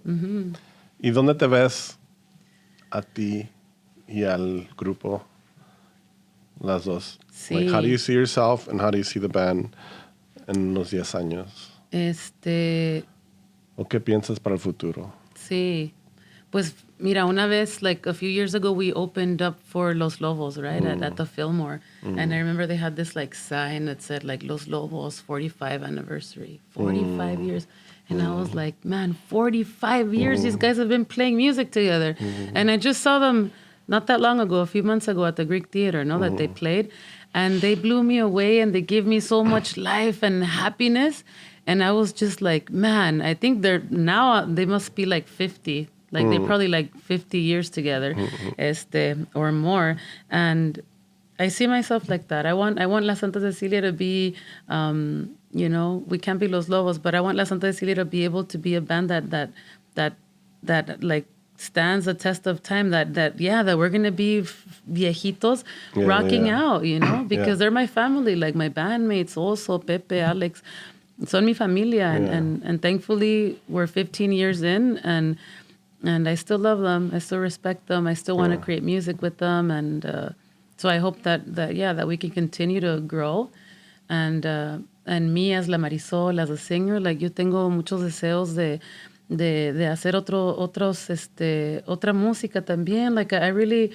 ¿Y dónde te ves a ti y al grupo, las dos? Sí. Like, how do you see yourself and how do you see the band en los 10 años? ¿O qué piensas para el futuro? Sí. Pues mira, una vez, like a few years ago, we opened up for Los Lobos, right, at the Fillmore. And I remember they had this like sign that said like Los Lobos 45 anniversary, 45 years. And I was like, man, 45 years these guys have been playing music together. And I just saw them not that long ago, a few months ago at the Greek Theater, that they played. And they blew me away and they gave me so much life and happiness. And I was just like, man, I think they must be like 50. Like they're probably like 50 years together, or more. And I see myself like that. I want La Santa Cecilia to be, you know, we can't be Los Lobos, but I want La Santa Cecilia to be able to be a band that like stands the test of time, that we're going to be viejitos rocking out, because they're my family, like my bandmates also, Pepe, Alex, son mi familia, and thankfully we're 15 years in, and I still love them, I still respect them, I still want to create music with them, and so I hope that we can continue to grow, and me as la Marisoul, as a singer, like yo tengo muchos deseos de hacer otra música también. Like I really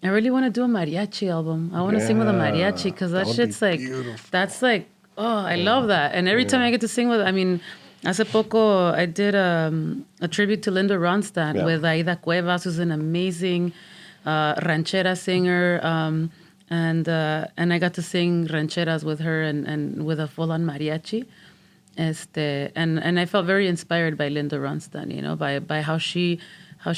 want to do a mariachi album. I want to sing with a mariachi, because that shit's like beautiful. That's like, oh, I love that. And every time I get to sing with, I mean, hace poco I did a tribute to Linda Ronstadt with Aida Cuevas, who's an amazing ranchera singer, and I got to sing rancheras with her and with a full-on mariachi. And I felt very inspired by Linda Ronstadt, by how she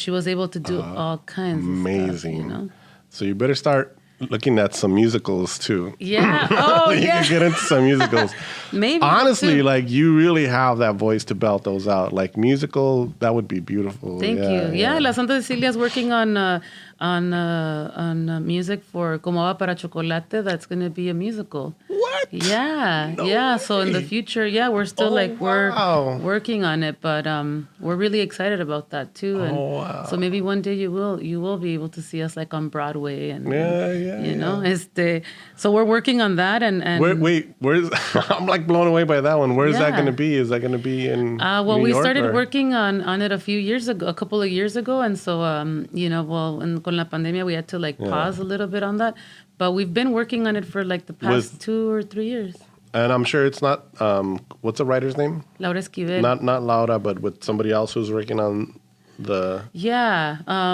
was able to do all kinds of stuff, So you better start looking at some musicals too. Yeah. Oh, you can get into some musicals. Maybe. Honestly, like you really have that voice to belt those out. Like musical, that would be beautiful. Thank you. Yeah, La Santa Cecilia is working on music for Como Va para Chocolate. That's going to be a musical. What? Yeah, No yeah. way. So in the future, we're still we're working on it, but we're really excited about that too. And so maybe one day you will be able to see us like on Broadway and so we're working on that and wait, where's I'm like blown away by that one. Where's that going to be? Is that going to be in New we York, started or? working on it a couple of years ago, and so and con la pandemia we had to like pause a little bit on that. But we've been working on it for like the past 2 or 3 years. And I'm sure it's not, what's the writer's name? Laura Esquivel. Not Laura, but with somebody else who's working on the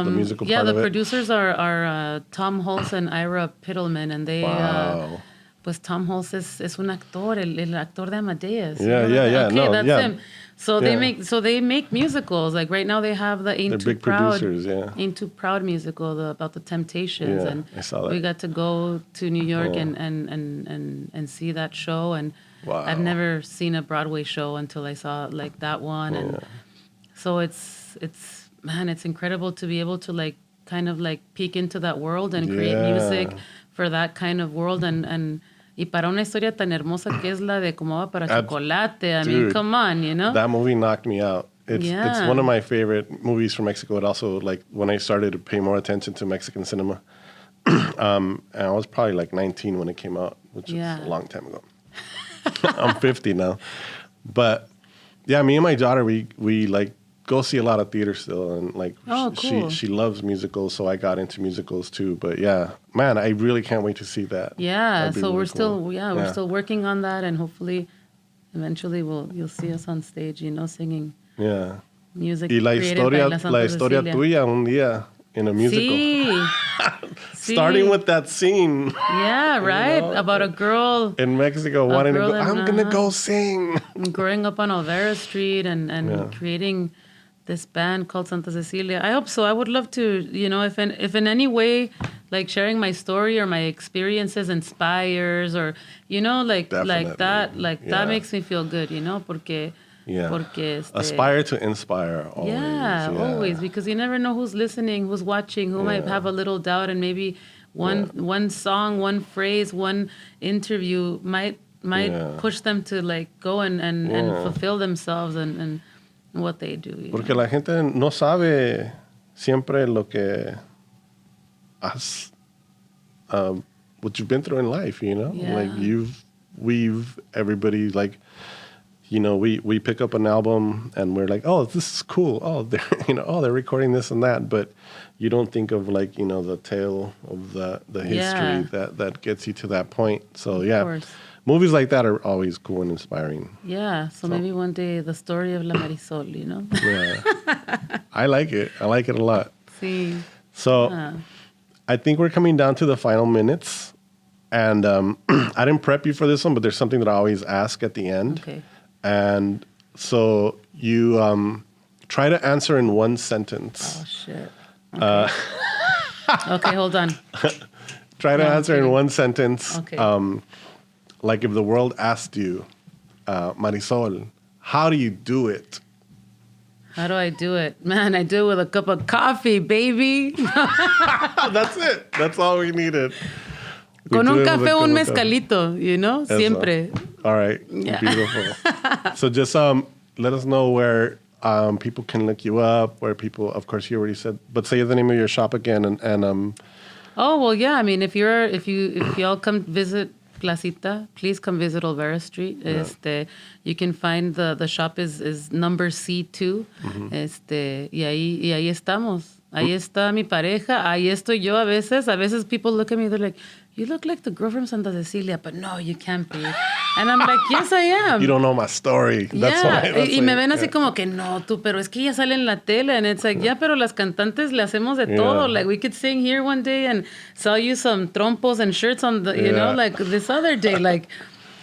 musical part of it. The producers are Tom Hulse and Ira Pittleman, and they... Pues Tom Hulse es un actor, el actor de Amadeus. Yeah. Okay, that's him. So they make musicals. Like right now they have the Ain't Too Proud musical about the Temptations, and I saw that. we got to go to New York and see that show. And I've never seen a Broadway show until I saw like that one, and so it's incredible to be able to like kind of like peek into that world and create music for that kind of world, and y para una historia tan hermosa que es la de Como Va para Chocolate. I mean, come on, That movie knocked me out. It's one of my favorite movies from Mexico. It also, like, when I started to pay more attention to Mexican cinema, and I was probably like 19 when it came out, which is a long time ago. I'm 50 now. But, yeah, me and my daughter, we like, go see a lot of theater still, and like cool. she loves musicals, so I got into musicals too. But yeah, man, I really can't wait to see that. Yeah, so we're still working on that, and hopefully eventually you'll see us on stage, singing music. Y la historia tuya un día in a musical. Sí. Starting with that scene. Yeah, right. About a girl in Mexico wanting to go. I'm gonna go sing. Growing up on Olvera Street and creating this band called Santa Cecilia. I hope so. I would love to, if in any way, like sharing my story or my experiences inspires, or that makes me feel good, porque aspire to inspire always. Always, because you never know who's listening, who's watching, who might have a little doubt, and maybe one song, one phrase, one interview might push them to like go and fulfill themselves and what they do. Porque la gente no sabe siempre lo que has, what you've been through in life, like everybody like, we pick up an album and we're like, oh, this is cool. Oh, they're recording this and that, but you don't think of like, the tale of the history that gets you to that point. So movies like that are always cool and inspiring. Yeah, so maybe one day the story of La Marisoul, Yeah. I like it. I like it a lot. Sí. So I think we're coming down to the final minutes. And I didn't prep you for this one, but there's something that I always ask at the end. Okay. And so you try to answer in one sentence. Oh, shit. Okay, okay, hold on. Try to answer in one sentence. Okay. Like if the world asked you, Marisoul, how do you do it? How do I do it? Man, I do it with a cup of coffee, baby. That's it. That's all we needed. Con un café, un mezcalito, you know? Eso. Siempre. All right. Yeah. Beautiful. So just let us know where people can look you up, where people, of course, you already said, but say the name of your shop again. And Oh, well, yeah. I mean, if y'all come visit Placita, please come visit Olvera Street. Yeah. You can find the shop is number C2. Y ahí estamos. Ahí está mi pareja. Ahí estoy yo a veces. A veces people look at me, they're like, you look like the girl from Santa Cecilia, but no, you can't be. And I'm like, yes, I am. You don't know my story. That's Yeah. why. Y me ven así como que no, tú, pero es que ella sale en la tele. And it's like, yeah, pero las cantantes le hacemos de todo. Like, we could sing here one day and sell you some trompos and shirts on the, you know, like this other day. Like,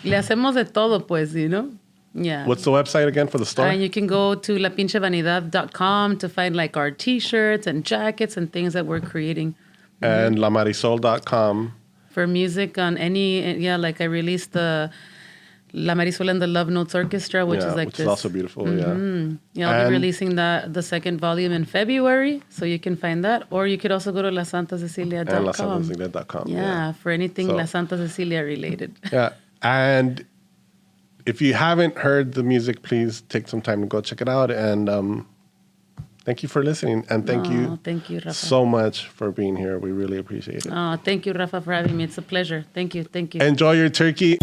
le hacemos de todo, pues, you know? Yeah. What's the website again for the store? And you can go to lapinchevanidad.com to find like our t-shirts and jackets and things that we're creating. And lamarisoul.com. For music on any, like I released the La Marisoul and the Love Notes Orchestra, which is like which this. is also beautiful, Yeah, I'll be releasing the second volume in February, so you can find that. Or you could also go to lasantacecilia.com. And lasantacecilia.com. Yeah, for anything La Santa Cecilia related. Yeah, and if you haven't heard the music, please take some time to go check it out. And thank you for listening. And thank you Rafa. so much for being here. We really appreciate it. Oh, thank you, Rafa, for having me. It's a pleasure. Thank you. Enjoy your turkey.